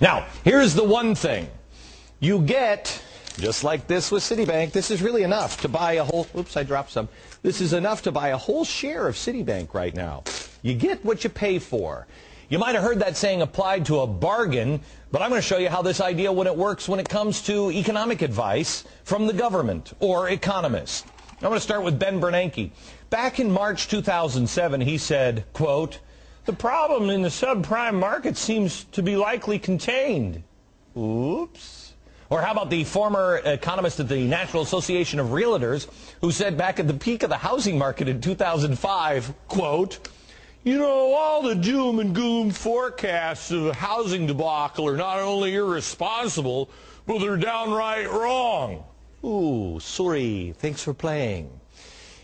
Now, here's the one thing. You get, just like this with Citibank, this is really enough to buy a whole, oops, I dropped some. This is enough to buy a whole share of Citibank right now. You get what you pay for. You might have heard that saying applied to a bargain, but I'm going to show you how this idea works when it comes to economic advice from the government or economists. I'm going to start with Ben Bernanke. Back in March 2007, he said, quote, "The problem in the subprime market seems to be likely contained." Oops. Or how about the former economist at the National Association of Realtors who said back at the peak of the housing market in 2005, quote, "You know, all the doom and gloom forecasts of a housing debacle are not only irresponsible, but they're downright wrong." Ooh, sorry. Thanks for playing.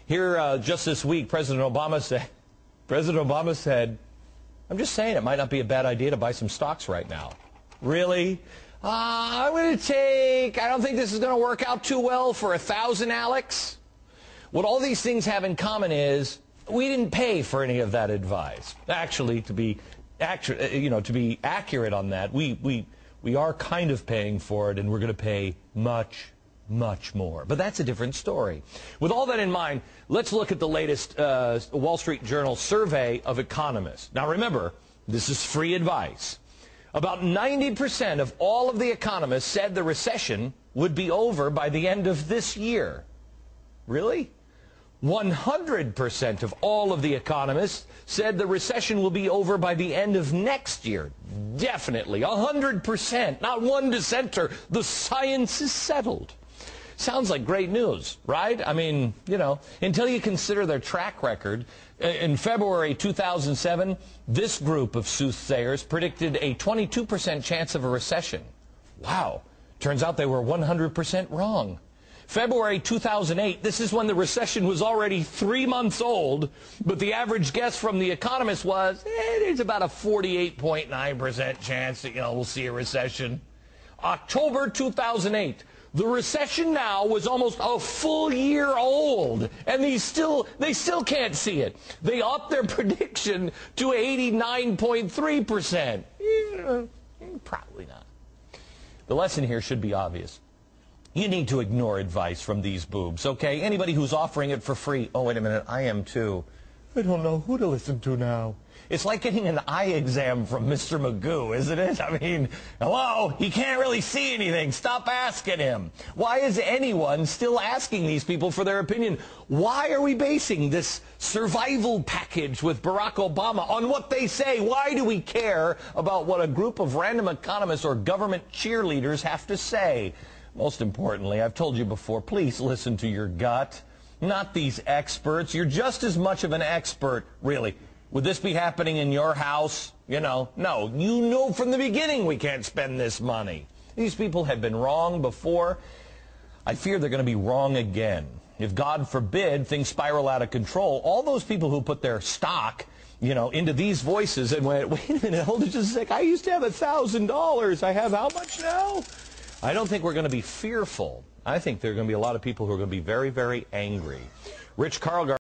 Here, just this week, President Obama said, "I'm just saying it might not be a bad idea to buy some stocks right now." Really? I don't think this is going to work out too well for 1,000, Alex. What all these things have in common is we didn't pay for any of that advice. Actually, to be accurate on that, we are kind of paying for it, and we're going to pay much more. But that's a different story. With all that in mind, let's look at the latest Wall Street Journal survey of economists. Now remember, this is free advice. About 90% of all of the economists said the recession would be over by the end of this year. Really? 100% of all of the economists said the recession will be over by the end of next year. Definitely. 100%. Not one dissenter. The science is settled. Sounds like great news, right? I mean, until you consider their track record. In February 2007, this group of soothsayers predicted a 22% chance of a recession. Wow. Turns out they were 100% wrong. February 2008, this is when the recession was already 3 months old, but the average guess from the economists was, there's about a 48.9% chance that, we'll see a recession. October 2008, the recession now was almost a full year old, and they still can't see it. They upped their prediction to 89.3%. Probably not. The lesson here should be obvious. You need to ignore advice from these boobs, okay? Anybody who's offering it for free. Oh, wait a minute, I am too. I don't know who to listen to now. It's like getting an eye exam from Mr. Magoo, isn't it? I mean, hello, he can't really see anything. Stop asking him. Why is anyone still asking these people for their opinion? Why are we basing this survival package with Barack Obama on what they say? Why do we care about what a group of random economists or government cheerleaders have to say? Most importantly, I've told you before, please listen to your gut, not these experts. You're just as much of an expert, really. Would this be happening in your house? No. You know from the beginning we can't spend this money. These people have been wrong before. I fear they're going to be wrong again. If, God forbid, things spiral out of control, all those people who put their stock, into these voices and went, wait a minute, hold it just a sec, I used to have $1,000. I have how much now? I don't think we're going to be fearful. I think there are going to be a lot of people who are going to be very, very angry. Rich Karlgaard